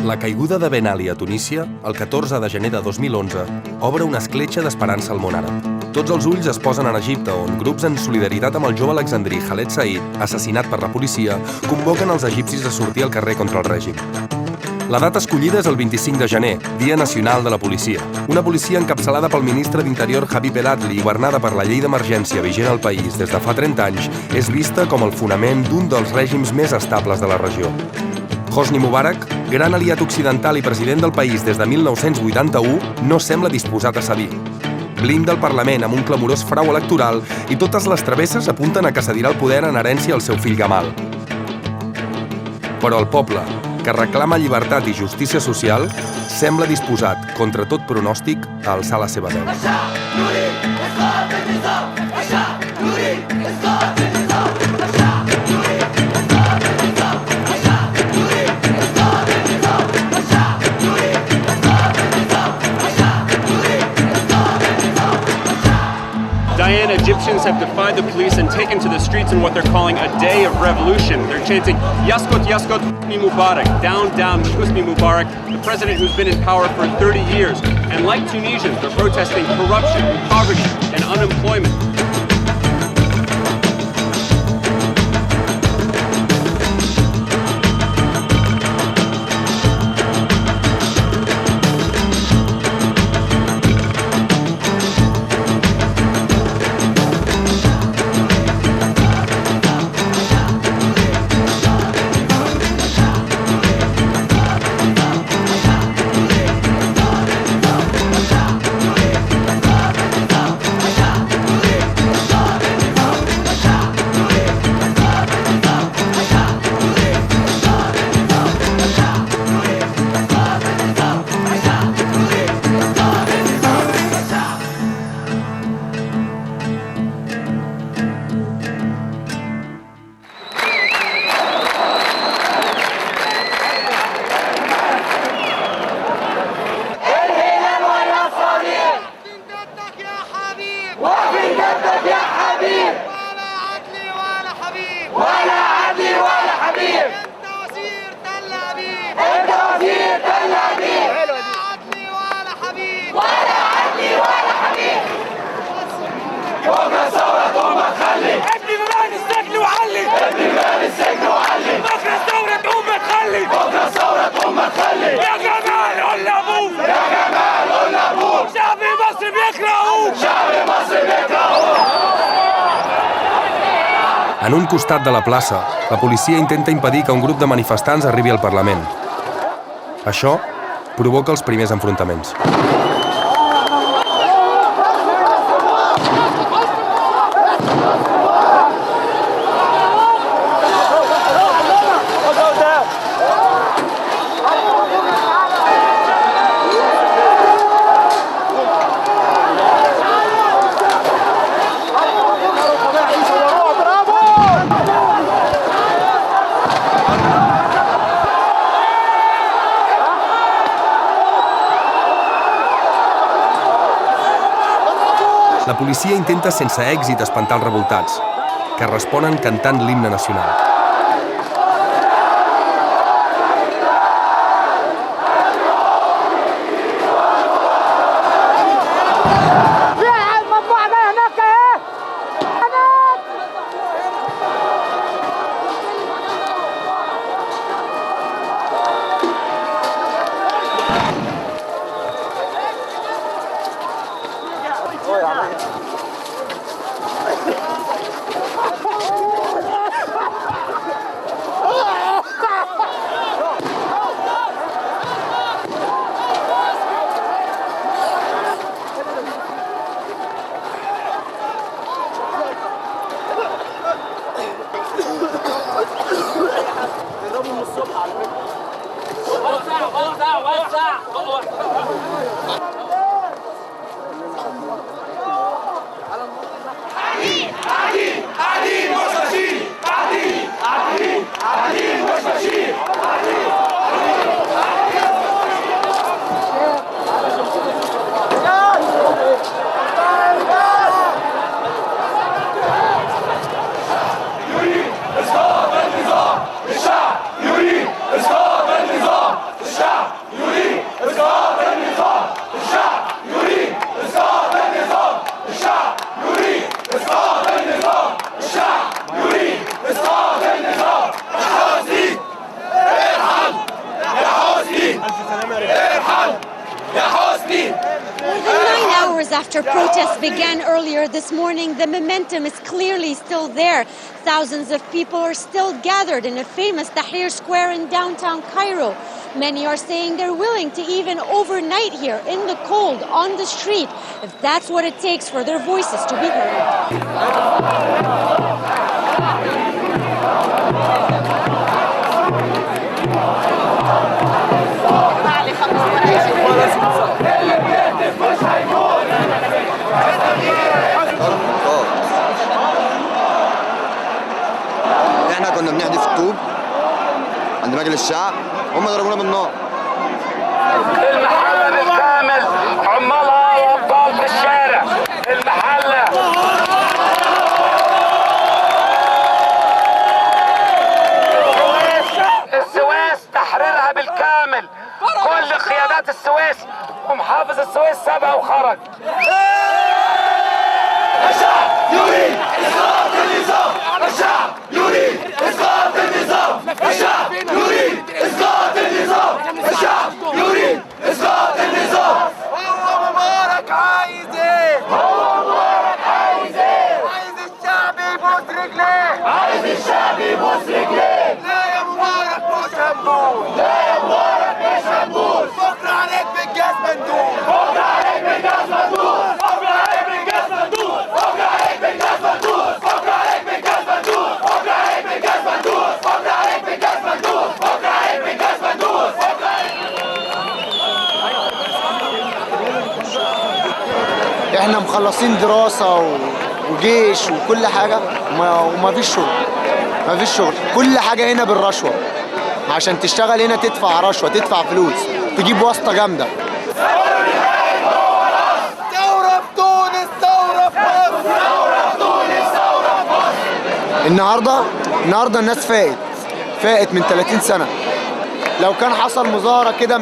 La caiguda de Ben Ali a Tunísia, el 14 de gener de 2011, obre una escletxa d'esperança al món àrab. Tots els ulls es posen en Egipte, on grups en solidaritat amb el jove alexandrí Khaled Said, assassinat per la policia, convoquen els egipcis a sortir al carrer contra el règim. La data escollida és el 25 de gener, Dia Nacional de la Policia. Una policia encapçalada pel ministre d'Interior Habib El Adly i governada per la llei d'emergència vigent al país des de fa 30 anys, és vista com el fonament d'un dels règims més estables de la regió. Hosni Mubarak, gran aliat occidental i president del país des de 1981, no sembla disposat a cedir. Blinda el Parlament amb un clamorós frau electoral i totes les travesses apunten a que cedirà el poder en herència al seu fill Gamal. Però el poble, que reclama llibertat i justícia social, sembla disposat, contra tot pronòstic, a alçar la seva veu. Diana, Egyptians have defied the police and taken to the streets in what they're calling a day of revolution. They're chanting, Yaskot, Yaskot, Hosni Mubarak, down, down, Hosni Mubarak, the president who's been in power for 30 years. And like Tunisians, they're protesting corruption, poverty, and unemployment. En un costat de la plaça, la policia intenta impedir que un grup de manifestants arribi al Parlament. Això provoca els primers enfrontaments. La policia intenta sense èxit espantar els revoltats, que responen cantant l'himne nacional. الشعب يريد إسقاط النظام. الشعب after protests began earlier this morning, the momentum is clearly still there. Thousands of people are still gathered in a famous Tahrir Square in downtown Cairo. Many are saying they're willing to even overnight here in the cold on the street if that's what it takes for their voices to be heard. احنا كنا بنحدف الطوب عند مجلس الشعب هم ضربونا بالنار. المحلة بالكامل عمالها وابطال في الشارع. المحلة السويس تحريرها بالكامل. كل قيادات السويس ومحافظ السويس سبق وخرج. الشعب يريد إسقاط النظام. الشعب يريد إسقاط النظام. الشعب يريد إسقاط النظام. الشعب يريد إسقاط النظام. هو مبارك عايز إيه؟ هو مبارك عايز إيه؟ عايز الشعب يبوس رجليه. عايز الشعب يبوس رجليه. لا يا مبارك مش هنبوس. لا يا مبارك مش هنبوس. بكرة عليك بالجاز مندوب. بكرة عليك بالجاز مندوب. بكرة عليك بالجاز مندوب. بكرة عليك بالجاز مندوب. بكرة عليك بالجاز مندوب. بكرة عليك بالجاز مندوب. بكرة عليك بالجاز مندوب. بكرة عليك بالجاز مندوب. احنا مخلصين دراسة وجيش وكل حاجة وما فيش شغل. ما فيش شغل. كل حاجة هنا بالرشوة. عشان تشتغل هنا تدفع رشوة، تدفع فلوس، تجيب واسطة جامدة. ثورة في تونس. ثورة في مصر. ثورة في تونس. ثورة في مصر. النهارده الناس فاقت من 30 سنة. لو كان حصل مظاهرة كده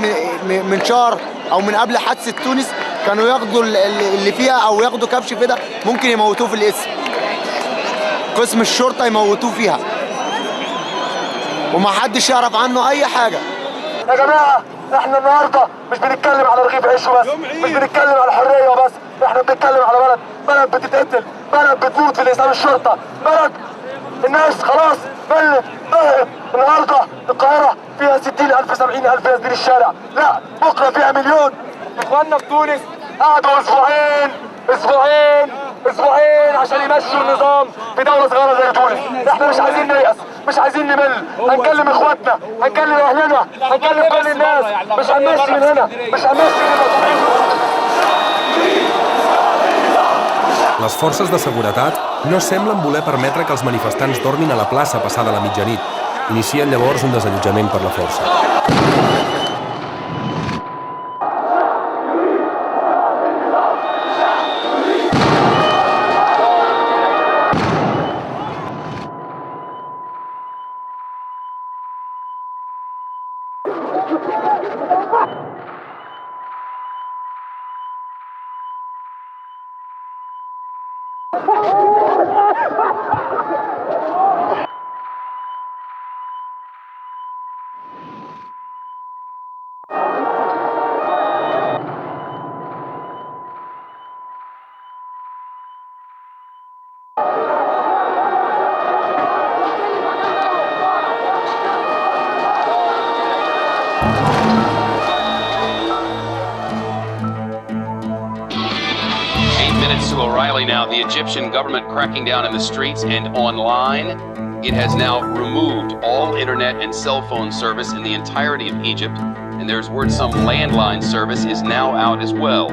من شهر أو من قبل حادثة تونس كانوا ياخدوا اللي فيها أو ياخدوا كبش فدا، ممكن يموتوه في الاسم. قسم الشرطة يموتوه فيها ومحدش يعرف عنه أي حاجة. يا جماعة احنا النهارده مش بنتكلم على رغيف عيش بس، مش بنتكلم على حرية بس، احنا بنتكلم على بلد بتتقتل، بلد بتموت في الإسلام الشرطة، بلد الناس خلاص بلت بقت. النهارده القاهرة فيها 60,000 70,000 نازلين الشارع، لا بكرة فيها مليون. اخواننا في تونس قعدوا اسبوعين عشان يمشوا النظام في دولة صغيرة زي تونس. احنا مش عايزين نيأس، مش عايزين نمل، هنكلم اخواتنا، هنكلم اهلنا، هنكلم كل الناس، مش هنمشي من هنا، مش هنمشي من هنا. Les forces de seguretat no semblen voler permetre que els manifestants dormin a la plaça passada la mitjanit. Inicien llavors un desallotjament per la força. To O'Reilly now, the Egyptian government cracking down in the streets and online. It has now removed all internet and cell phone service in the entirety of Egypt, and there's word some landline service is now out as well.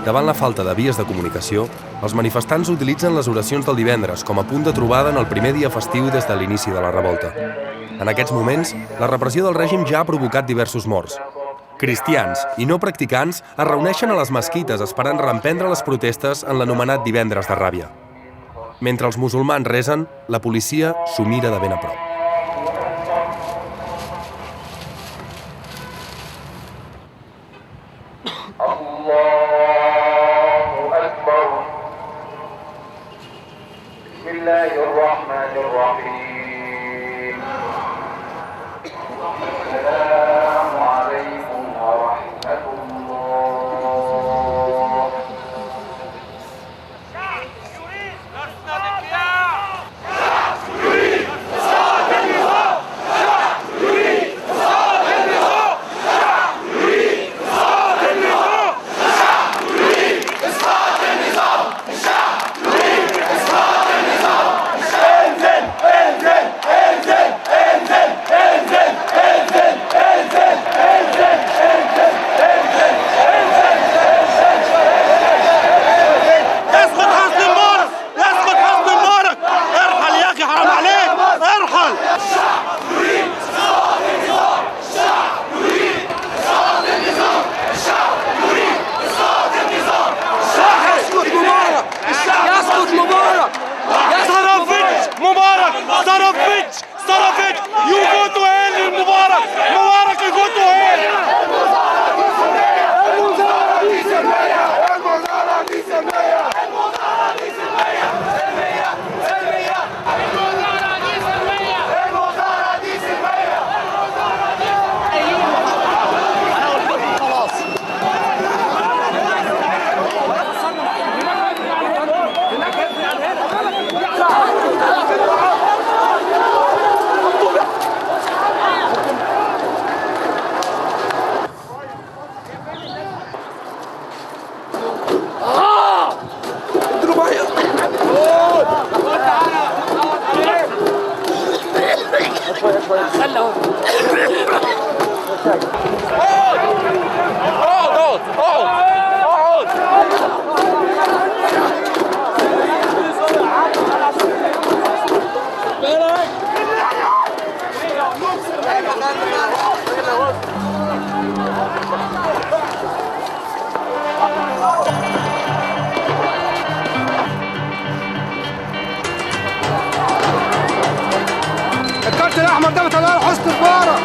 Davant la falta de vies de comunicació, els manifestants utilitzen les oracions del divendres com a punt de trobada en el primer dia festiu des de l'inici de la revolta. En aquests moments, la repressió del règim ja ha provocat diversos morts. Cristians i no practicants es reuneixen a les mesquites esperant reemprendre les protestes en l'anomenat divendres de ràbia. Mentre els musulmans resen, la policia s'ho mira de ben a prop. السلام عليكم ورحمة الله الكارت الاحمر ده بيطلع له حسن مبارك.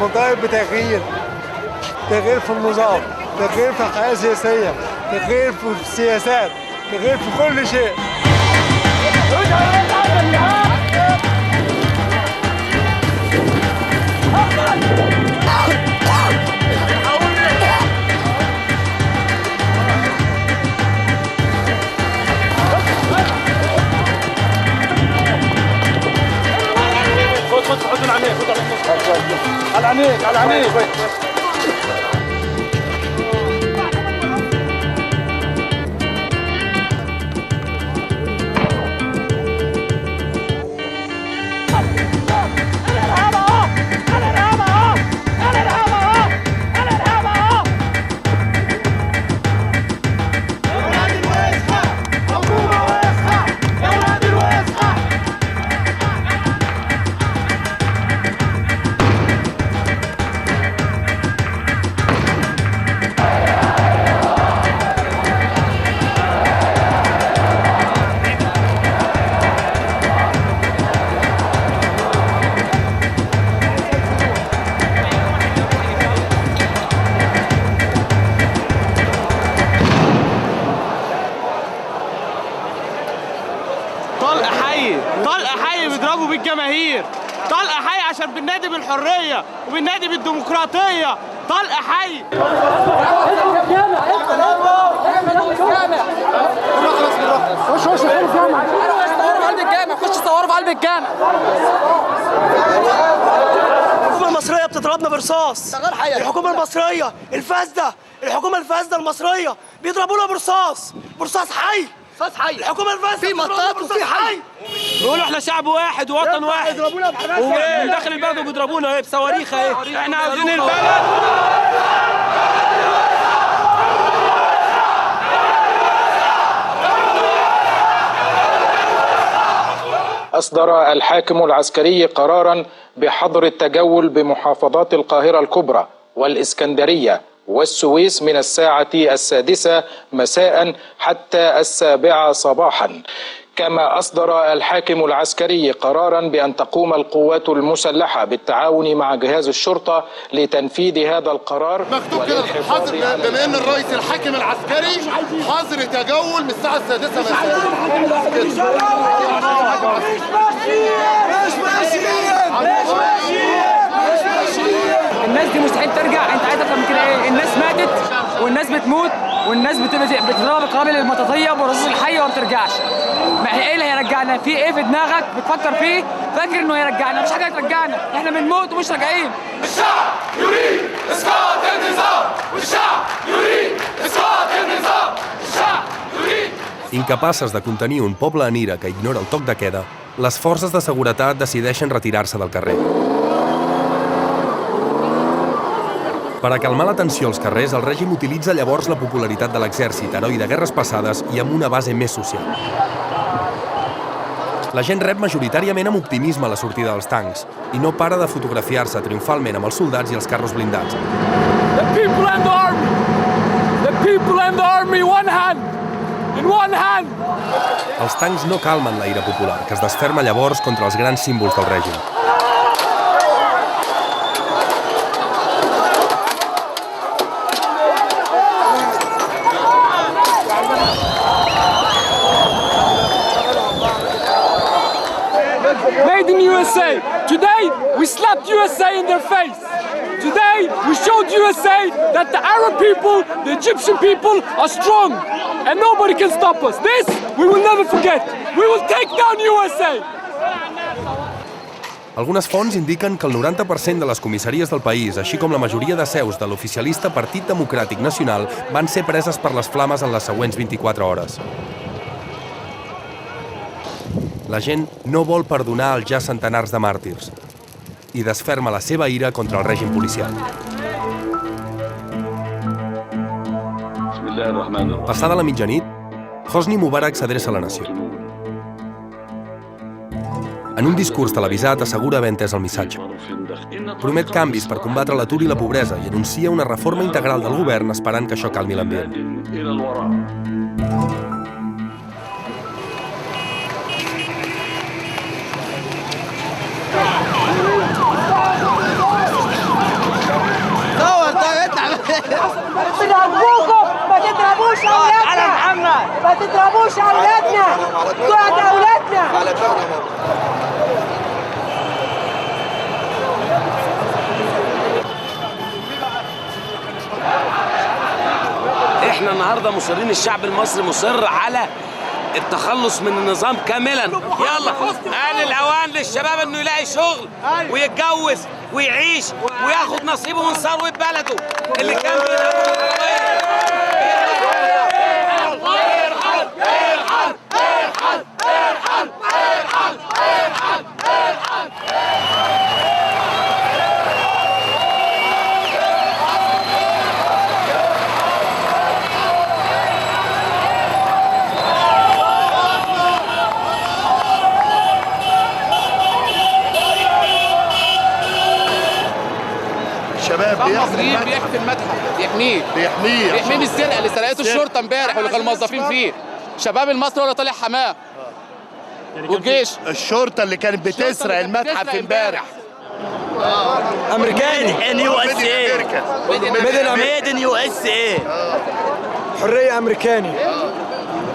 مطالب بتغيير في النظام، تغيير في الحياة السياسية، تغيير في السياسات، تغيير في كل شيء. على عينيك على عينيك. طلقة حي بيضربوا بالجماهير، طلقة حي عشان بننادي بالحرية وبننادي بالديمقراطية، طلقة حي. خش صوروا في قلب الجامع. الحكومة المصرية بتضربنا برصاص. الحكومة المصرية الفاسدة، الحكومة الفاسدة المصرية بيضربونا برصاص حي. الحكومة الفاسدة في مطاط وفي حي. بيقولوا احنا شعب واحد ووطن واحد، بيضربونا بحاجات ومن داخل البلد وبيضربونا اهي بصواريخ اهي. احنا عاوزين البلد. أصدر الحاكم العسكري قراراً بحظر التجول بمحافظات القاهرة الكبرى والإسكندرية والسويس من الساعة 6 مساء حتى 7 صباحا. كما أصدر الحاكم العسكري قرارا بأن تقوم القوات المسلحة بالتعاون مع جهاز الشرطة لتنفيذ هذا القرار. مكتوب كده حظر بما ان الرئيس الحاكم العسكري حظر تجول من الساعة 6 مساء. الناس دي مستحيل ترجع. انت عايز افهم كده ايه؟ الناس ماتت والناس بتموت والناس بتضرب قابل للمطاطيه برصاص الحيه وما بترجعش. ما ايه اللي هيرجعنا؟ في ايه في دماغك بتفكر فيه؟ فاكر انه هيرجعنا؟ مش حاجه هترجعنا، احنا بنموت ومش راجعين. الشعب يريد اسقاط النظام، والشعب يريد اسقاط النظام، الشعب يريد. Incapaces de contenir un poble en ira que ignora el toc de queda, les forces de seguretat decideixen retirar-se del carrer. Per a calmar la tensió als carrers, el règim utilitza llavors la popularitat de l'exèrcit, heroi de guerres passades i amb una base més social. La gent rep majoritàriament amb optimisme la sortida dels tancs i no para de fotografiar-se triomfalment amb els soldats i els carros blindats. The people and the army! The people and the army, one hand! In one hand! Els tancs no calmen la ira popular, que es desferma llavors contra els grans símbols del règim. Made in USA. Today, we slapped USA in their face. Today, we showed USA that the Arab people, the Egyptian people are strong and nobody can stop us. This, we will never forget. We will take down USA. Algunes fonts indiquen que el 90% de les comissaries del país, així com la majoria de seus de l'oficialista Partit Democràtic Nacional, van ser preses per les flames en les següents 24 hores. La gent no vol perdonar els ja centenars de màrtirs i desferma la seva ira contra el règim policial. Passada la mitjanit, Hosni Mubarak s'adreça a la nació. En un discurs televisat assegura haver entès el missatge. Promet canvis per combatre l'atur i la pobresa i anuncia una reforma integral del govern esperant que això calmi l'ambient. ما تضربوش اولادنا، ما تضربوش اولادنا، تقعد اولادنا. احنا النهارده مصرين، الشعب المصري مصر على التخلص من النظام كاملا. يلا آن الأوان للشباب انه يلاقي شغل ويتجوز ويعيش وياخد نصيبه من ثروة بلده اللي كان المصريين بيحمي المتحف، بيحميه من السرقه اللي سرقته الشرطه امبارح واللي كانوا موظفين فيه. شباب المصري ولا طالع حماه والجيش. الشرطه اللي كانت بتسرق المتحف امبارح امريكاني ان يو اس اي، ميد ان يو اس اي، حريه امريكاني.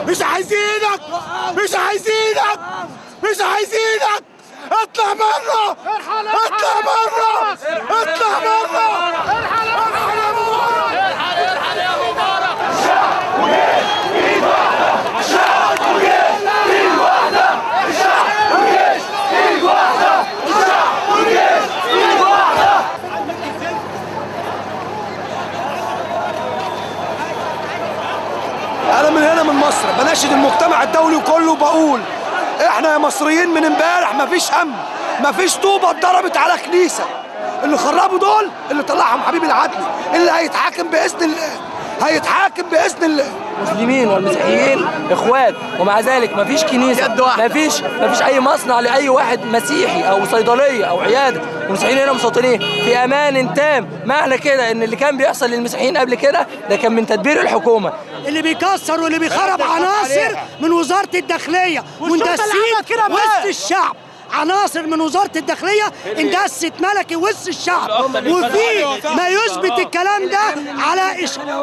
مش عايزينك، مش عايزينك، مش عايزينك. اطلع بره، اطلع بره، اطلع بره. ارحل يا مبارك، ارحل يا مبارك. الشعب والجيش ايد واحده، الشعب والجيش ايد واحده، الشعب والجيش ايد واحده، الشعب والجيش ايد واحده. انا من هنا من مصر بناشد المجتمع الدولي كله وبقول احنا يا مصريين من امبارح مفيش امن، مفيش طوبه اتضربت على كنيسه. اللي خربوا دول اللي طلعهم حبيب العدلي اللي هيتحاكم باذن الله. هيتحاكم باذن الله. المسلمين والمسيحيين اخوات، ومع ذلك مفيش كنيسه، مفيش اي مصنع لاي واحد مسيحي او صيدليه او عياده. المسيحيين هنا مستوطنين في امان تام. معنى كده ان اللي كان بيحصل للمسيحيين قبل كده ده كان من تدبير الحكومه. اللي بيكسر واللي بيخرب عناصر من وزاره الداخليه وندسين وسط الشعب. عناصر من وزارة الداخلية اندست ملكي وسط الشعب، وفي ما يثبت الكلام ده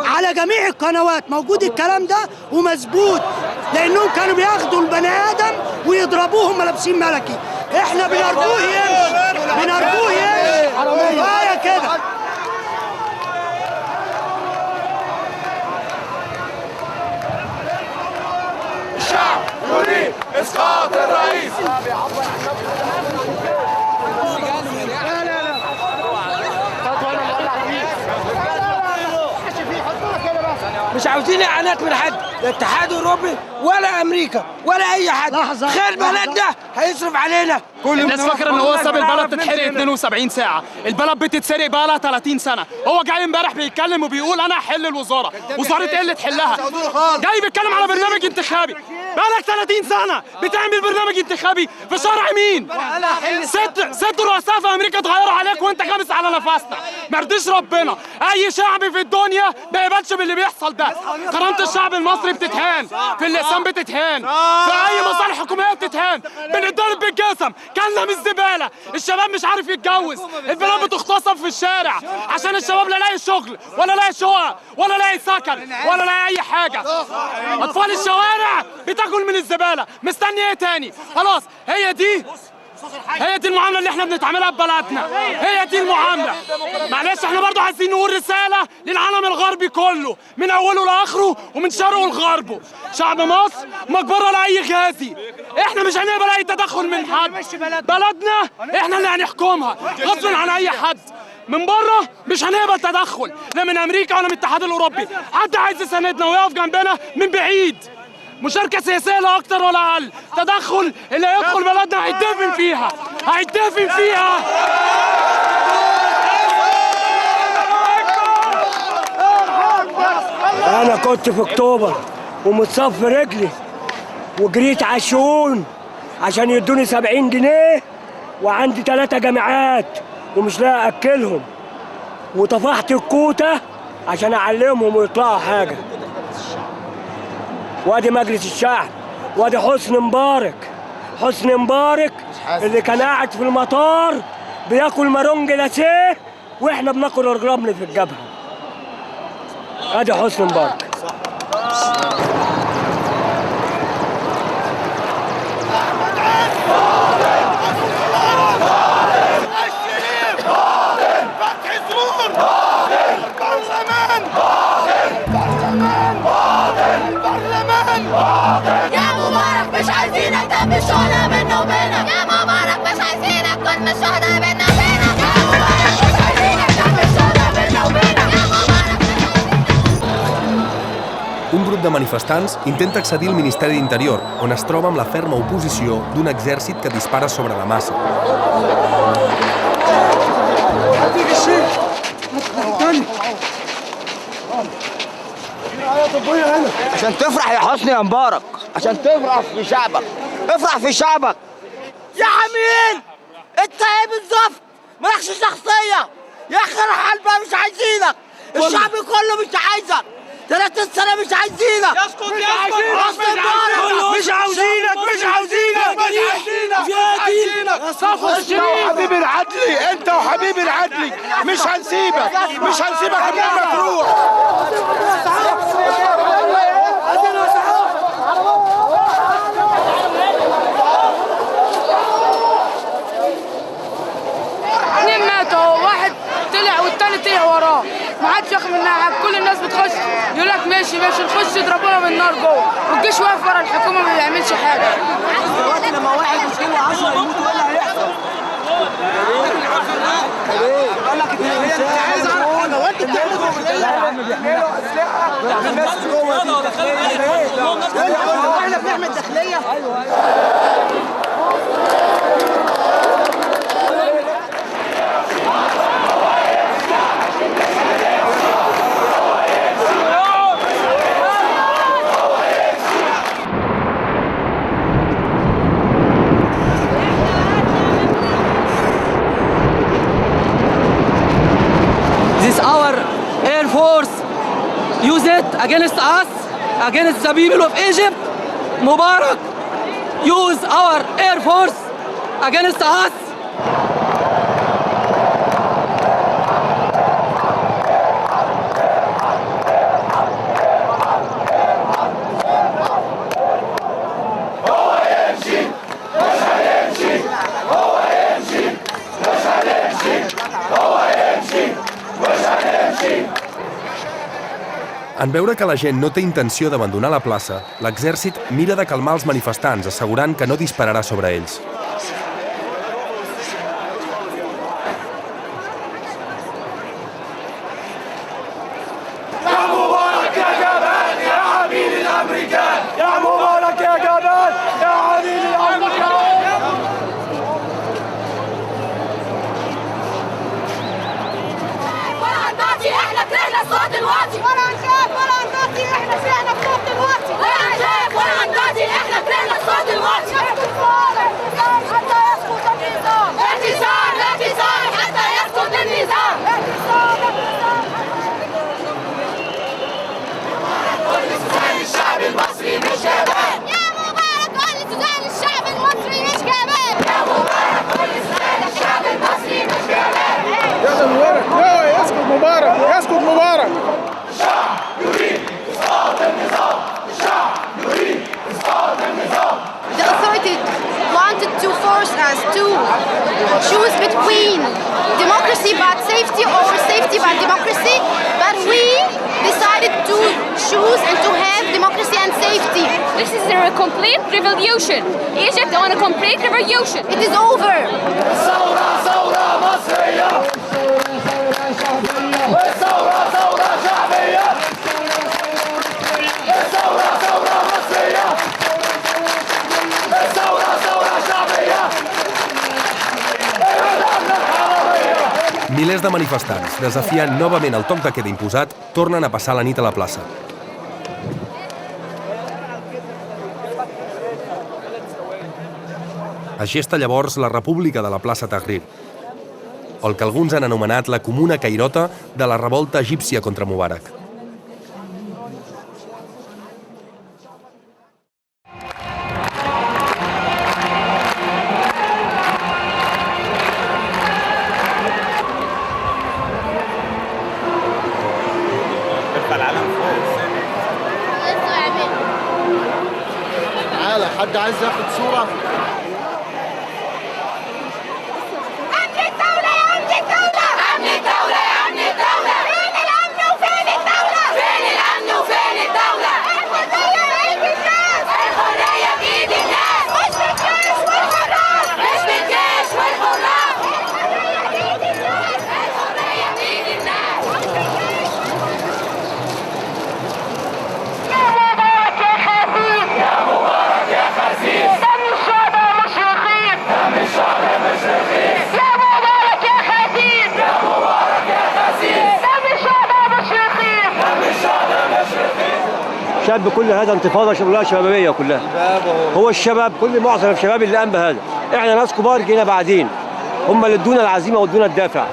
على جميع القنوات. موجود الكلام ده ومثبوت، لأنهم كانوا بياخدوا البني آدم ويضربوهم ملابسين ملكي. احنا بنرجوه يمشي، بنرجوه يمشي، كفاية كده. الشعب يريد اسقاط الرئيس. مش عاوزين اعانات من حد، لا الاتحاد الاوروبي ولا امريكا ولا اي حد. خير بلدنا هيصرف علينا. الناس فاكره ان هو ساب البلد تتحرق 72 ساعه، البلد بتتسرق بقى لها 30 سنه. هو جاي امبارح بيتكلم وبيقول انا هحل الوزاره، وزاره ايه اللي تحلها؟ جاي بيتكلم على برنامج انتخابي. بقالك 30 سنه بتعمل برنامج انتخابي في شرع مين؟ ست رؤساء في امريكا اتغيروا عليك وانت خامس على نفسنا. ما رضيش ربنا. اي شعب في الدنيا ما يقبلش باللي بيحصل ده. كرامه الشعب المصري بتتهان، في اللسان بتتهان، في اي مصالح حكوميه بتتهان. بنتضرب بالجسم، كلنا من الزباله. الشباب مش عارف يتجوز، البنات بتغتصب في الشارع عشان الشباب لا لاقي شغل ولا لاقي شقق ولا لاقي سكن ولا لاقي اي حاجه. اطفال الشوارع بتاكل من الزباله. مستني ايه تاني؟ خلاص هي دي المعامله اللي احنا بنتعاملها ببلدنا. هي دي المعامله. معلش احنا برضو عايزين نقول رساله للعالم الغربي كله من اوله لاخره ومن شرقه لغربه. شعب مصر مجبره لاي غازي. احنا مش هنقبل اي تدخل من حد. بلدنا احنا اللي هنحكمها غصب عن اي حد. من بره مش هنقبل تدخل، لا من امريكا ولا من الاتحاد الاوروبي. حد عايز يساندنا ويقف جنبنا من بعيد. مشاركة سياسية لا أكتر ولا أقل. تدخل اللي هيدخل بلدنا هيتدفن فيها، هيتدفن فيها. أنا كنت في أكتوبر ومتصف رجلي وجريت على الشؤون عشان يدوني 70 جنيه، وعندي 3 جامعات ومش لاقي أكلهم، وطفحت الكوتة عشان أعلمهم ويطلعوا حاجة. وادي مجلس الشعب، وادي حسني مبارك اللي كان قاعد في المطار بياكل مارونج لاسيه واحنا بناكل الرمل في الجبهه. ادي حسني مبارك. يا مبارك مش عايزينك دم الشهداء بينا وبينك. يا مبارك مش عايزينك كل الشهداء بينا وبينك. يا مبارك مش عايزينك دم الشهداء بينا وبينك. يا مبارك. Un grup de manifestants intenta accedir al Ministeri d'Interior, on es troba amb la ferma oposició d'un exèrcit que dispara sobre la massa. عشان تفرح يا حسني يا مبارك، عشان تفرح في شعبك، افرح في شعبك. يا عميل انت ايه بالظبط؟ مالكش شخصيه يا اخي. الحال بقى مش عايزينك، الشعب كله مش عايزك، 30 سنه مش عايزينك. اسكت مش عاوزينك. حبيبي العدلي، انت وحبيبي العدلي مش هنسيبك قبل ما تروح. اتنين ماتوا، واحد طلع والتاني طلع وراه، ما حدش ياخد منها حاجه. كل الناس بتخش يقول لك ماشي نخش يضربونا بالنار جوه، والجيش واقف ورا الحكومه ما بيعملش حاجه. دلوقتي لما واحد مشكله 10 يموتوا ايه اللي هيحصل؟ قال لك انت عايز حاجه وانت بتعملوا بيعملوا اسلحه الناس جوه دي. احنا بنعمل داخليه. against us, against the people of Egypt. Mubarak use our air force against us. En veure que la gent no té intenció d'abandonar la plaça, l'exèrcit mira de calmar els manifestants, assegurant que no dispararà sobre ells. The authorities wanted to force us to choose between democracy but safety or safety but democracy, but we decided to choose and to have democracy and safety. This is a complete revolution. Egypt on a complete revolution. It is over. Milers de manifestants, desafiant novament el toc de queda imposat, tornen a passar la nit a la plaça. Es gesta llavors la República de la plaça Tahrir, el que alguns han anomenat la comuna cairota de la revolta egípcia contra Mubarak. حد عايز ياخد صورة؟ أمن الدولة يا أمن الدولة! أمن الدولة يا أمن الدولة! فين الأمن وفين الدولة؟ فين الأمن وفين الدولة؟ الحرية بإيد الناس! الحرية بإيد الناس! مش بالجيش والحراس! مش بالجيش والحراس! الحرية بإيد الناس! الحرية بإيد الناس! يا مبارك يا خسيس! يا مبارك يا خسيس! دم الشهداء مشرقين! دم الشهداء مشرقين! يا مبارك يا خسيس! يا مبارك يا خسيس! دم الشهداء مشرقين! دم الشهداء مشرقين! شاب كل هذا انتفاضه شغلها شبابيه كلها. هو الشباب كل معظم الشباب اللي قام بهذا. احنا ناس كبار جينا بعدين. هم اللي ادونا العزيمه وادونا الدافع.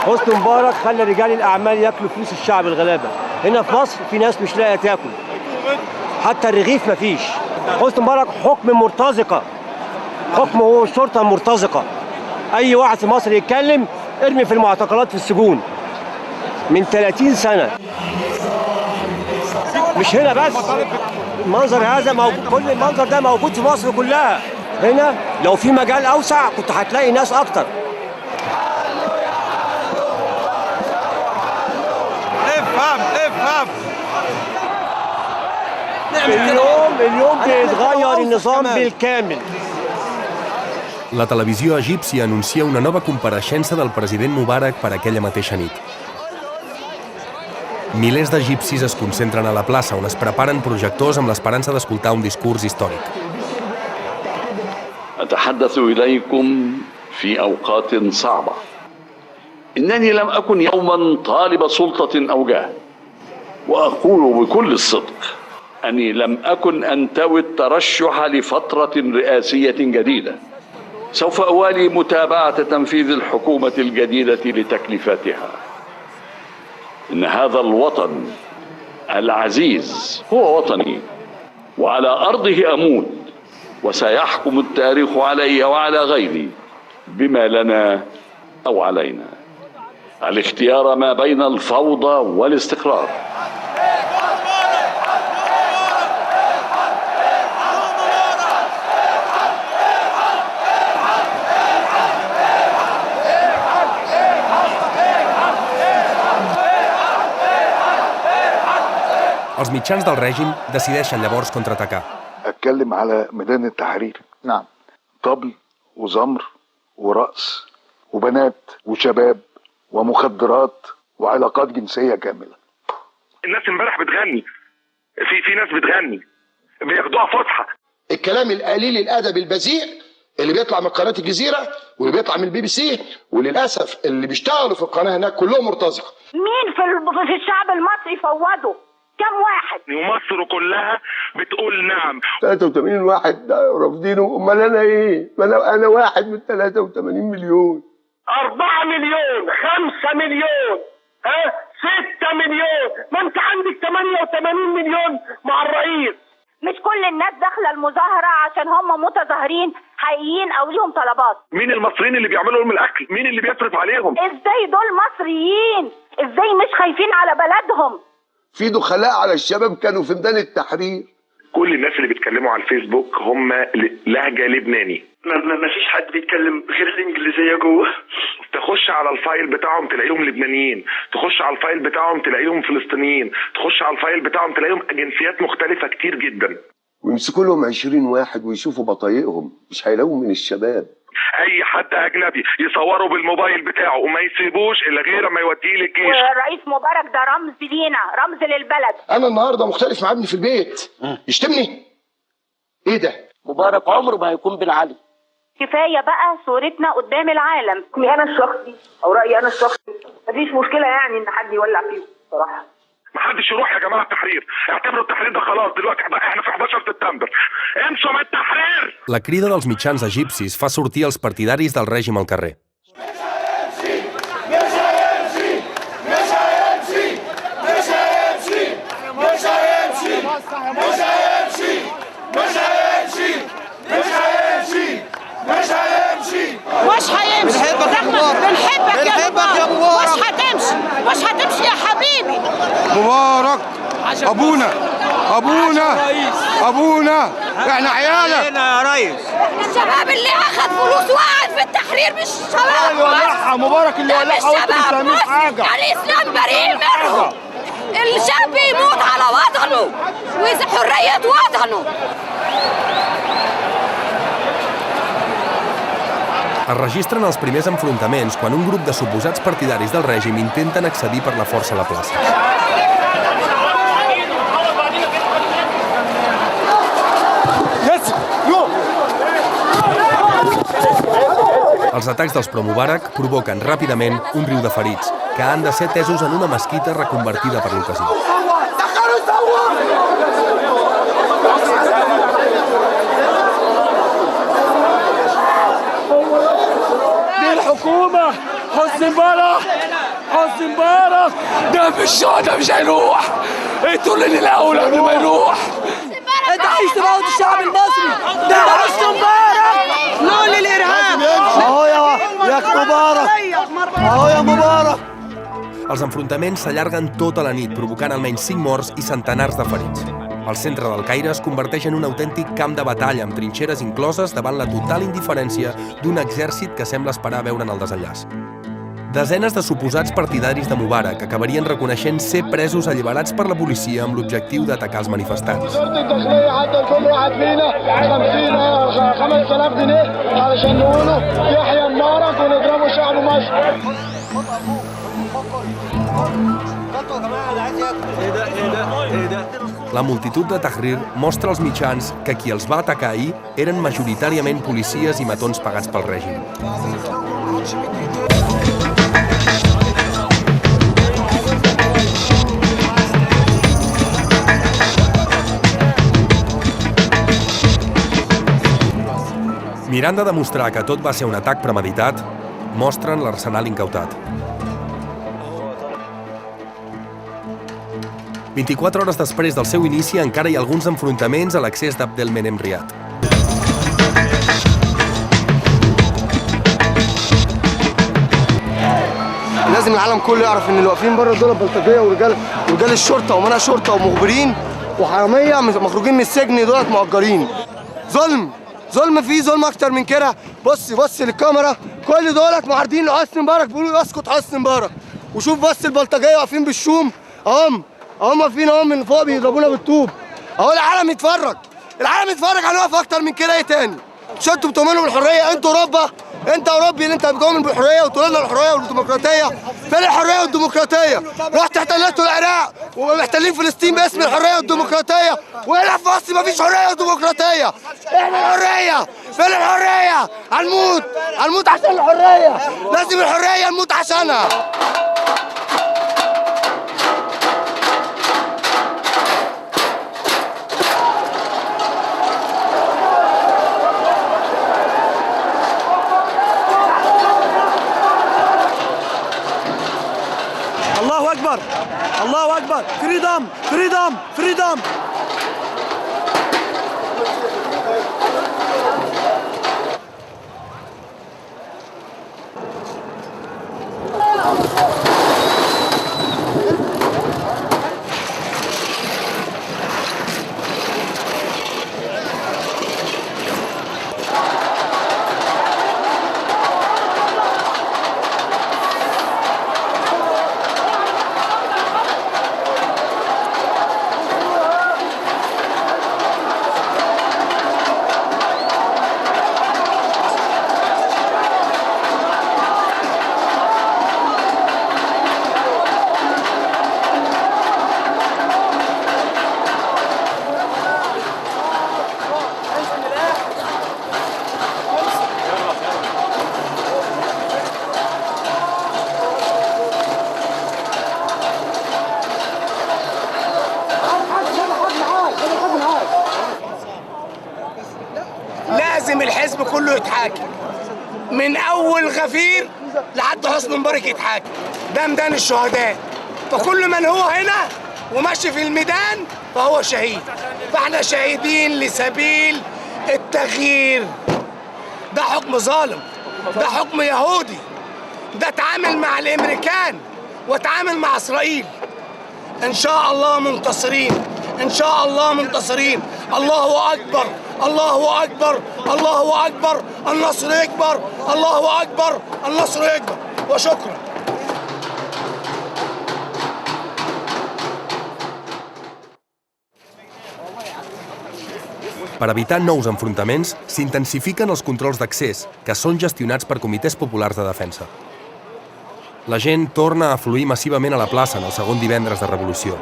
حسني مبارك خلى رجال الاعمال ياكلوا فلوس الشعب الغلابه. هنا في مصر في ناس مش لاقيه تاكل، حتى الرغيف مفيش. حسني مبارك حكم مرتزقه، حكم هو الشرطه مرتزقه. اي واحد في مصر يتكلم ارمي في المعتقلات في السجون من 30 سنه. مش هنا بس، المنظر هذا موجود، كل المنظر ده موجود في مصر كلها. هنا لو في مجال اوسع كنت هتلاقي ناس اكتر. افهم اليوم بيتغير النظام بالكامل. La televisió egípcia anuncia una nova compareixença del president Mubarak per aquella mateixa nit. Milers d'egipcis es concentren a la plaça on es preparen projectors amb l'esperança d'escoltar un discurs històric. أتحدث إليكم في أوقات صعبة. إنني لم أكن يوما طالب سلطة أو جاه، وأقول بكل الصدق أني لم أكن أنتوي الترشح لفترة رئاسية جديدة. سوف أوالي متابعة تنفيذ الحكومة الجديدة لتكليفاتها. إن هذا الوطن العزيز هو وطني، وعلى أرضه أموت، وسيحكم التاريخ علي وعلى غيري بما لنا أو علينا. الاختيار ما بين الفوضى والاستقرار. Els mitjans del règim decideixen llavors contraatacar. أتكلم على ميدان التحرير. نعم. طبل وزمر ورقص وبنات وشباب ومخدرات وعلاقات جنسية كاملة. الناس امبارح بتغني، في ناس بتغني بياخدوها فسحة. الكلام القليل الأدب البذيء اللي بيطلع من قناة الجزيرة واللي بيطلع من الBBC، وللأسف اللي بيشتغلوا في القناة هناك كلهم مرتزقة. مين في الشعب المصري فوضوا؟ كم واحد؟ ومصر كلها بتقول نعم. 83 واحد رافضينه، امال انا ايه؟ انا واحد من 83 مليون. 4 مليون، 5 مليون، 6 مليون، ما انت عندك 88 مليون مع الرئيس. مش كل الناس داخله المظاهره عشان هم متظاهرين حقيقيين او ليهم طلبات. مين المصريين اللي بيعملوا لهم الاكل؟ مين اللي بيصرف عليهم؟ ازاي دول مصريين؟ ازاي مش خايفين على بلدهم؟ في دخلاء على الشباب كانوا في ميدان التحرير. كل الناس اللي بيتكلموا على الفيسبوك هم لهجه لبناني. ما فيش حد بيتكلم غير الانجليزيه جوه. تخش على الفايل بتاعهم تلاقيهم لبنانيين، تخش على الفايل بتاعهم تلاقيهم فلسطينيين، تخش على الفايل بتاعهم تلاقيهم جنسيات مختلفه كتير جدا. ويمسكوا لهم 20 واحد ويشوفوا بطايقهم، مش هيلاقوا من الشباب. اي حد اجنبي يصوره بالموبايل بتاعه وما يسيبوش الا غير ما يوديه للجيش. والرئيس مبارك ده رمز لينا، رمز للبلد. انا النهارده مختلف مع ابني في البيت، يشتمني؟ ايه ده؟ مبارك عمره ما هيكون بن علي. كفايه بقى صورتنا قدام العالم. انا الشخصي او رايي انا الشخصي، مفيش مشكله يعني ان حد يولع فيه صراحه. محدش يروح يا جماعه التحرير، اعتبروا التحرير ده خلاص دلوقتي احنا في 11 سبتمبر. امشوا من التحرير. La crida dels mitjans egipcis fa sortir els partidaris del règim al carrer. مش هيمشي. بنحبك يا مبارك. بنحبك يا مبارك. مش هتمشي يا حبيبي. مبارك ابونا احنا عيالك. يا ريس. الشباب اللي اخذ فلوس وقعد في التحرير مش شباب ولعها مبارك اللي ولعها وانتوا مش فاهمين حاجه. الاسلام بريء منهم. الشاب يموت على وطنه وإذا حرية وطنه. Es registren els primers enfrontaments quan un grup de suposats partidaris del règim intenten accedir per la força a la plaça. Els atacs dels pro-Mubarak provoquen ràpidament un riu de ferits, que han de ser atesos en una mesquita reconvertida per l'ocasió. الحكومة حسني مبارك ده مش هيروح. انتوا اللي الاول قبل ما يروح. انت عايز تموت الشعب المصري. ده حسني مبارك لول الارهاب. اهو يا مبارك. اهو يا مبارك. Els enfrontaments s'allarguen tota la nit, provocant almenys 5 morts i centenars de ferits. El centre del Caire es converteix en un autèntic camp de batalla amb trinxeres incloses davant la total indiferència d'un exèrcit que sembla esperar veure'n el desenllaç. Desenes de suposats partidaris de Mubarak acabarien reconeixent ser presos alliberats per la policia amb l'objectiu d'atacar els manifestants. La multitud de Tahrir mostra als mitjans que qui els va atacar ahir eren majoritàriament policies i matons pagats pel règim. Mirant de demostrar que tot va ser un atac premeditat, mostren l'arsenal incautat. 24 hores després del seu inici encara hi ha alguns enfrontaments a l'accés d'Abdelmenem Riad. لازم العالم كله يعرف ان اللي واقفين بره دول بلطجيه ورجال الشرطه ومنع شرطه ومخبرين وحراميه مخروجين من السجن دولت مؤجرين. ظلم فيه ظلم اكتر من كده. بص للكاميرا، كل دولت معارضين لحسني مبارك بيقولوا يسقط حسني مبارك. وشوف بس البلطجيه واقفين بالشوم اهم واقفين اهم من فوق بيضربونا بالطوب. اهو العالم يتفرج هنقف اكتر من كده ايه تاني؟ مش انتوا بتؤمنوا بالحريه؟ انتوا اوروبا، انت اوروبي اللي انت بتؤمن بالحريه وتقول لنا الحريه والديمقراطيه. فين الحريه والديمقراطيه؟ رحت احتلتوا العراق ومحتلين فلسطين باسم الحريه والديمقراطيه، وهنا في مصر مفيش حريه وديمقراطيه. احنا الحريه، فين الحريه؟ هنموت عشان الحريه، لازم الحريه نموت عشانها. الله أكبر فريدم فريدم فريدم. لازم الحزب كله يتحاكم من اول غفير لحد حسني مبارك يتحاكم. ده ميدان الشهداء، فكل من هو هنا وماشي في الميدان فهو شهيد. فاحنا شهيدين لسبيل التغيير. ده حكم ظالم، ده حكم يهودي، ده تعامل مع الامريكان وتعامل مع اسرائيل. ان شاء الله منتصرين، ان شاء الله منتصرين. الله اكبر الله اكبر الله اكبر، النصر يكبر، الله اكبر النصر يكبر. وشكرا. Per evitar nous enfrontaments, s'intensifiquen els controls d'accés, que són gestionats per comitès populars de defensa. La gent torna a afluir massivament a la plaça en el segon divendres de revolució.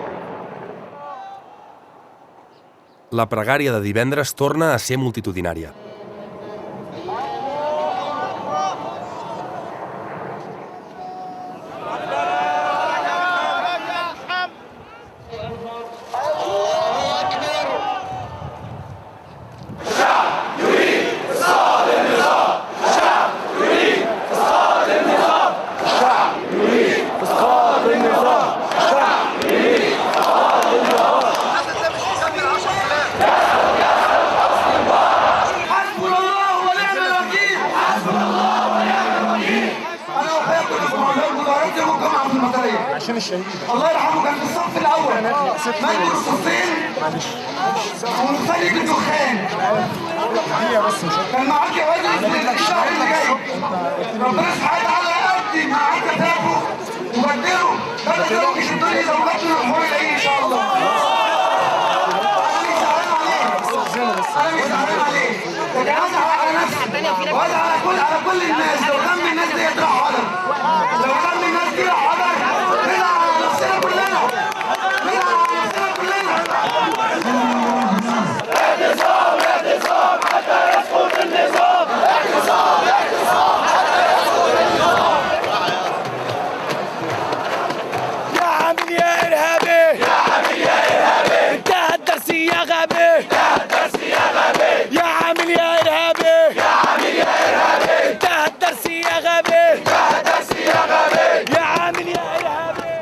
La pregària de divendres torna a ser multitudinària. الله يرحمه كان في الصف الاول مادي رصاصين ومخلي بالدخان. كان معاك يا واد الشهر اللي جاي. ربنا سبحانه وتعالى دلوقتي مع عدة تنفخ وبدلوا بدل لو مش الدنيا زي ما بدلوا الحوار الاقي ان شاء الله. انا مش زعلان عليك لكن ازعل على نفسي وازعل على كل الناس. لو دم الناس دي راح حضر، لو دم الناس دي راح حضر نلعب على نفسنا كلنا، نلعب على نفسنا كلنا. اعتصام اعتصام حتى يسقط النظام، اعتصام اعتصام حتى يسقط النظام. يا عامل يا ارهابي، يا عامل يا ارهابي، انتهى الدرس يا غبي، انتهى الدرس يا غبي. يا عامل يا ارهابي، يا عامل يا ارهابي، انتهى الدرس يا غبي، انتهى الدرس يا غبي. يا عامل يا ارهابي.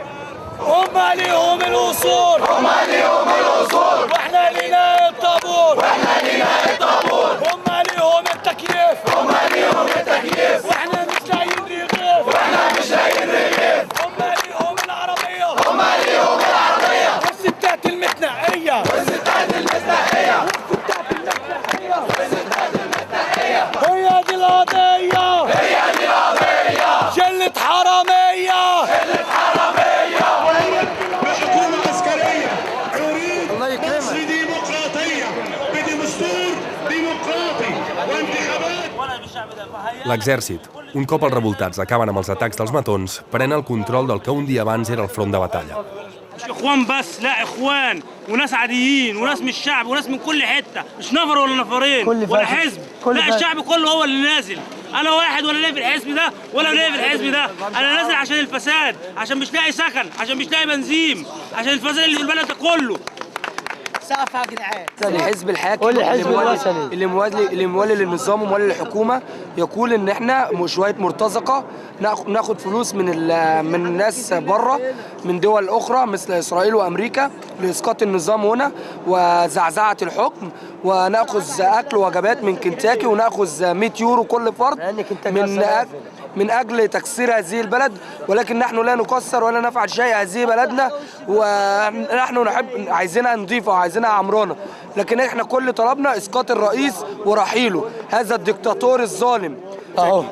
هما ليهم الاصول، هما ليهم الاصول، واحنا لينا الطابور، واحنا لينا الطابور. هما ليهم التكييف، هما ليهم التكييف، واحنا مش لاقيين رغيف، واحنا مش لاقيين رغيف. هما ليهم العربيه، هما ليهم العربيه، والستات المتنقيه، والستات المتنقيه، والستات المتنقيه. هي دي القضيه، هي دي القضيه. شله حراميه، شله حراميه. بحكومه عسكريه نريد مصر ديمقراطيه بدستور ديمقراطي وانتخابات. L'exèrcit, un cop els revoltats acaben amb els atacs dels matons, pren el control del que un dia abans era el front de batalla. مش اخوان بس، لا اخوان وناس عاديين وناس من الشعب وناس من كل حته، مش نفر ولا نفرين ولا حزب، لا الشعب كله هو اللي نازل. انا واحد ولا ليا في الحزب ده ولا ليا في الحزب ده، انا نازل عشان الفساد، عشان مش لاقي سكن، عشان مش لاقي بنزين، عشان الفساد اللي في البلد ده كله. سقف يا جدعان. الحزب الحاكم اللي موالي للنظام وموالي للحكومه يقول ان احنا شويه مرتزقه ناخد فلوس من الناس بره من دول اخرى مثل اسرائيل وامريكا لاسقاط النظام هنا وزعزعه الحكم، وناخذ اكل وجبات من كنتاكي وناخذ 100 يورو كل فرد من اجل تكسير هذه البلد، ولكن نحن لا نكسر ولا نفعل شيء. هذه بلدنا ونحن نحب عايزينها نظيفه وعايزينها عمرانه، لكن احنا كل طلبنا اسقاط الرئيس ورحيله هذا الدكتاتور الظالم. اهو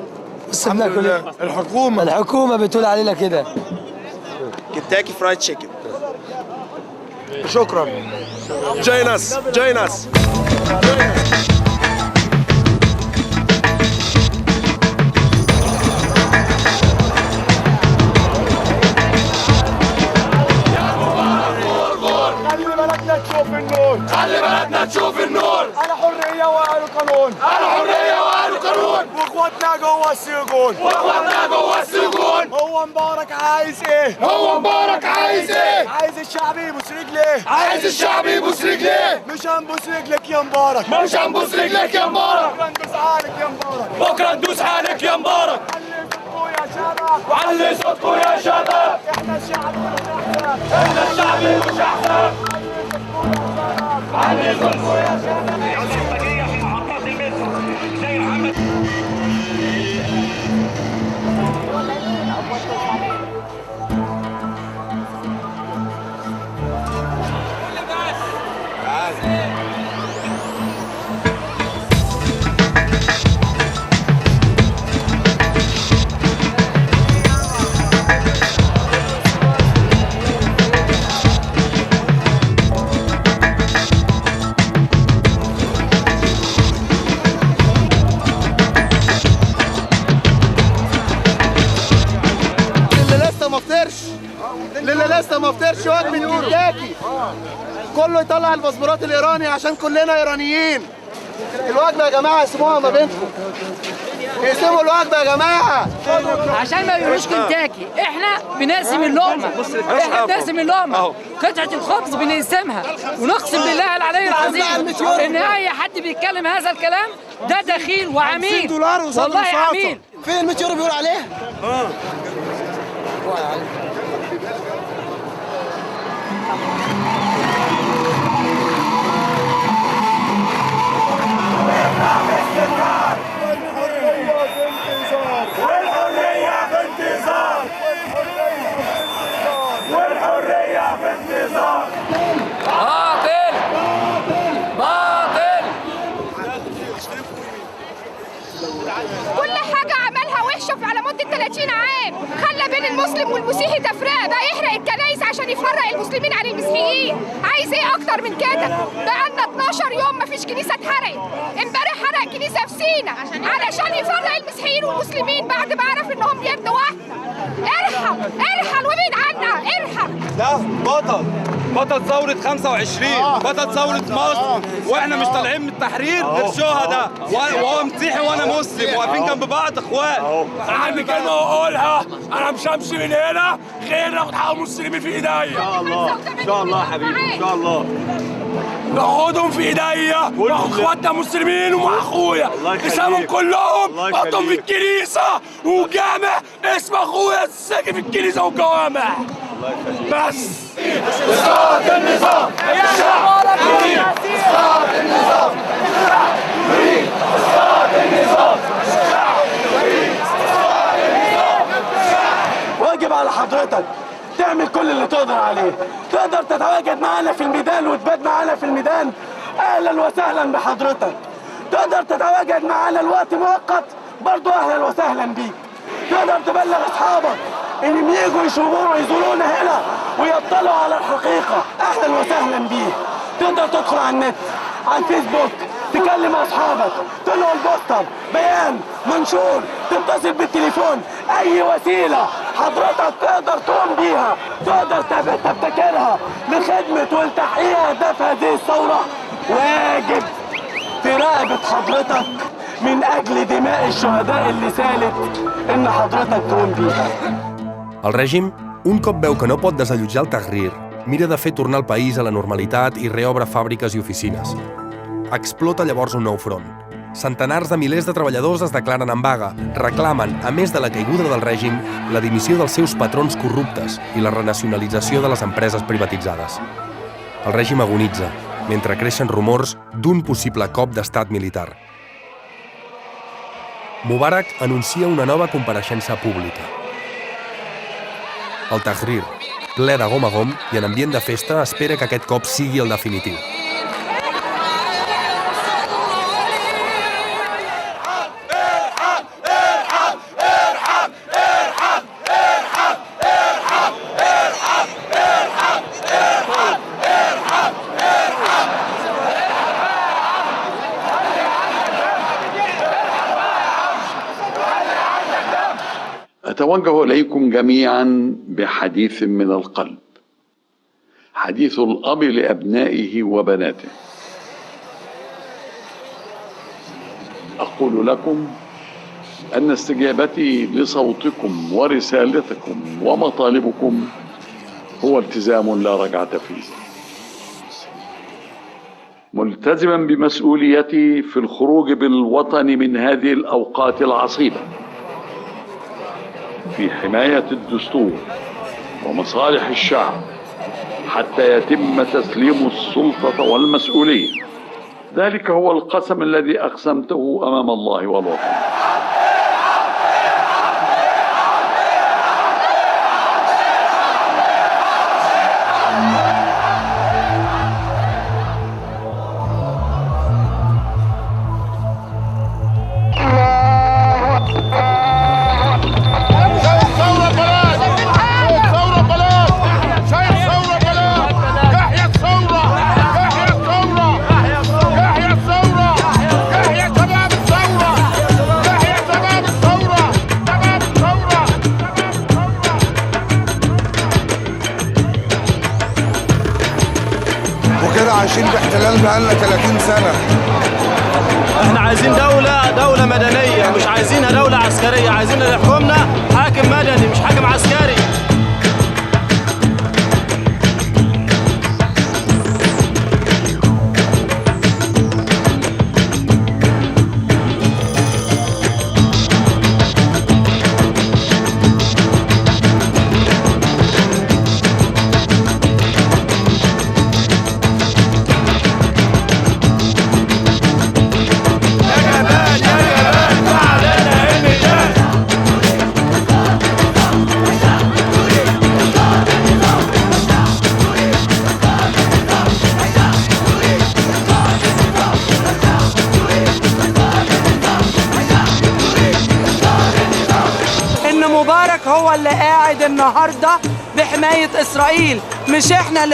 بص بناكل الحكومه بتقول علينا كده. كنتاكي فرايد تشيكن. شكرا. جايناس جايناس. خلي بلدنا تشوف النور. انا حريه واهل قانون، انا حريه واهل قانون. واخواتنا جوه السجون، واخواتنا جوه السجون. هو مبارك عايز ايه؟ هو مبارك عايز ايه؟ عايز الشعب يبوس رجليه، عايز الشعب يبوس رجليه. مش هنبوس رجلك يا مبارك، مش هنبوس رجلك يا مبارك. بكره ندوس عليك يا مبارك، بكره ندوس عليك يا مبارك. علي صوتكم يا شباب، احنا الشعب احنا الشعب مش احسن. علي صوتكم يا شباب. في محطات المترو زي محمد. للي لسه ما فطرش وجبه كنتاكي كله يطلع الباسبورات الايراني عشان كلنا ايرانيين. الوجبه يا جماعه اسموها ما بينكم، اقسموا الوجبه يا جماعه عشان ما يقولوش كنتاكي. احنا بنقسم اللقمه، احنا بنقسم اللقمه، قطعه الخبز بنقسمها، ونقسم بالله العلي العظيم ان اي حد بيتكلم هذا الكلام ده دخيل وعميل، والله عميل. فين ال 100 يورو بيقول عليها؟ والحرية في انتظار، والحرية في انتظار. باطل باطل. كل حاجة عملها وحشة على مدة 30 عام. الكنايس عشان يفرق المسلمين عن المسيحيين. عايز ايه اكتر من كده؟ بقالنا 12 يوم مفيش كنيسه اتحرقت. امبارح حرق كنيسه في سينا علشان يفرق المسيحيين والمسلمين بعد ما عرف انهم بيد واحده. ارحل وابعد عنا، ارحل. ده بطل ثورة 25، بطل ثورة مصر، واحنا مش طالعين من التحرير غير شهداء، وهو مسيحي وانا مسلم، واقفين جنب بعض اخوات. انا عندي كلمة اقولها، انا مش همشي من هنا غير ناخد حق المسلمين في ايديا. ان شاء الله، ان شاء الله يا حبيبي، ان شاء الله. ناخدهم في ايديا، ناخد اخواتنا مسلمين ومع اخويا، نسامهم كلهم، نحطهم في الكنيسة وجامع اسم اخويا ساكن في الكنيسة والجوامع. بس اسقاط النظام، الشعب يريد اسقاط النظام، الشعب يريد اسقاط النظام، الشعب يريد اسقاط النظام. واجب على حضرتك تعمل كل اللي تقدر عليه. تقدر تتواجد معانا في الميدان وتبات معانا في الميدان، اهلا وسهلا بحضرتك. تقدر تتواجد معانا الوقت مؤقت، برضو اهلا وسهلا بيك. تقدر تبلغ اصحابك انهم يجوا يزورونا هنا ويطلعوا على الحقيقه، اهلا وسهلا بيه. تقدر تدخل على النت، على الفيسبوك، تكلم اصحابك، تنقل البوستر، بيان، منشور، تتصل بالتليفون، اي وسيله حضرتك تقدر تقوم بيها، تقدر تبتكرها لخدمه ولتحقيق اهداف هذه الثوره. واجب في رقبه حضرتك من اجل دماء الشهداء اللي سالت ان حضرتك تقوم بيها. El règim, un cop veu que no pot desallotjar el Tahrir, mira de fer tornar el país a la normalitat i reobre fàbriques i oficines. Explota llavors un nou front. Centenars de milers de treballadors es declaren en vaga, reclamen, a més de la caiguda del règim, la dimissió dels seus patrons corruptes i la renacionalització de les empreses privatitzades. El règim agonitza, mentre creixen rumors d'un possible cop d'estat militar. Mubarak anuncia una nova compareixença pública. El Tahrir, ple de gom a gom i en ambient de festa, espera que aquest cop sigui el definitiu. أتوجه إليكم جميعا بحديث من القلب، حديث الأب لأبنائه وبناته. أقول لكم أن استجابتي لصوتكم ورسالتكم ومطالبكم هو التزام لا رجعة فيه، ملتزما بمسؤوليتي في الخروج بالوطن من هذه الأوقات العصيبة في حماية الدستور ومصالح الشعب حتى يتم تسليم السلطة والمسؤولية. ذلك هو القسم الذي أقسمته أمام الله والوطن. عايشين باحتلال بقالنا 30 سنة. احنا عايزين دولة مدنية، مش عايزينها دولة عسكرية، عايزين اللي يحكمنا حاكم مدني مش حاكم عسكري. هو اللي قاعد النهارده بحماية إسرائيل. مش احنا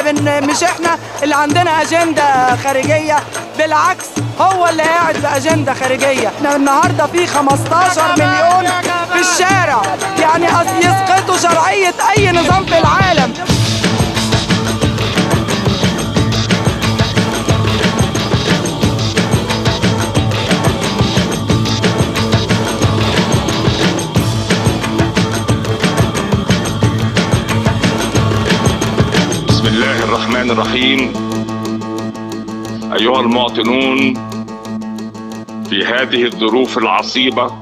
اللي عندنا أجندة خارجية، بالعكس هو اللي قاعد بأجندة خارجية. احنا النهاردة في 15 مليون في الشارع، يعني يسقطوا شرعية أي نظام في العالم. بسم الله الرحمن الرحيم. أيها المواطنون، في هذه الظروف العصيبة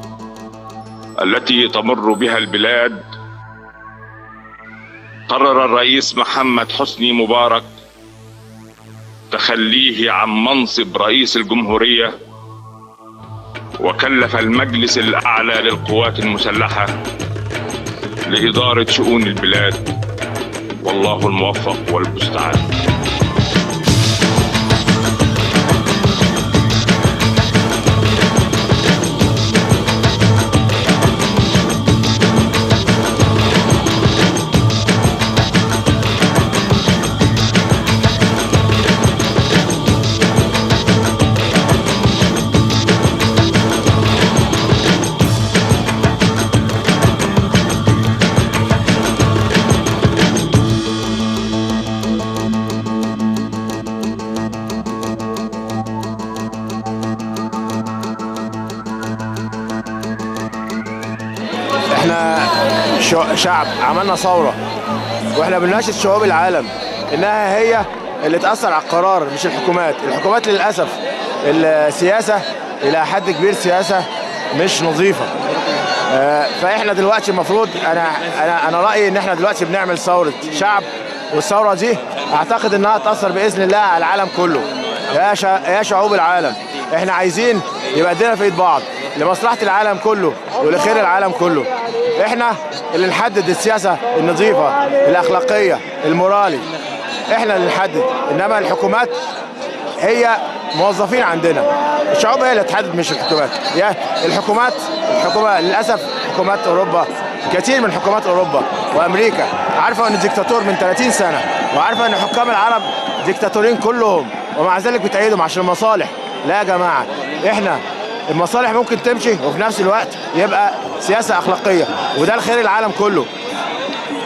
التي تمر بها البلاد، قرر الرئيس محمد حسني مبارك تخليه عن منصب رئيس الجمهورية، وكلف المجلس الأعلى للقوات المسلحة لإدارة شؤون البلاد، والله الموفق والمستعان. احنا شعب عملنا ثورة، واحنا بنناشد شعوب العالم انها هي اللي تأثر على القرار مش الحكومات. الحكومات للأسف السياسة إلى حد كبير سياسة مش نظيفة. فاحنا دلوقتي المفروض انا رأيي ان احنا دلوقتي بنعمل ثورة شعب، والثورة دي اعتقد انها تأثر بإذن الله على العالم كله. يا شعوب العالم، احنا عايزين يبقى ايدينا في ايد بعض لمصلحة العالم كله ولخير العالم كله. احنا اللي نحدد السياسة النظيفة الأخلاقية المورالي، احنا اللي نحدد، انما الحكومات هي موظفين عندنا. الشعوب هي اللي تحدد مش الحكومات. الحكومات للأسف حكومات أوروبا، كثير من حكومات أوروبا وأمريكا عارفة أن الديكتاتور من 30 سنة، وعارفة أن حكام العرب ديكتاتورين كلهم، ومع ذلك بتأيدهم عشان المصالح. لا يا جماعة، احنا المصالح ممكن تمشي وفي نفس الوقت يبقى سياسة أخلاقية، وده الخير العالم كله.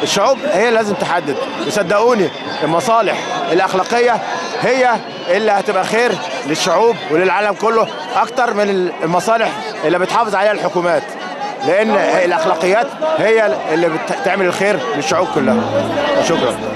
الشعوب هي اللي لازم تحدد، وصدقوني المصالح الأخلاقية هي اللي هتبقى خير للشعوب وللعالم كله أكتر من المصالح اللي بتحافظ عليها الحكومات، لأن الأخلاقيات هي اللي بتعمل الخير للشعوب كلها. شكرا.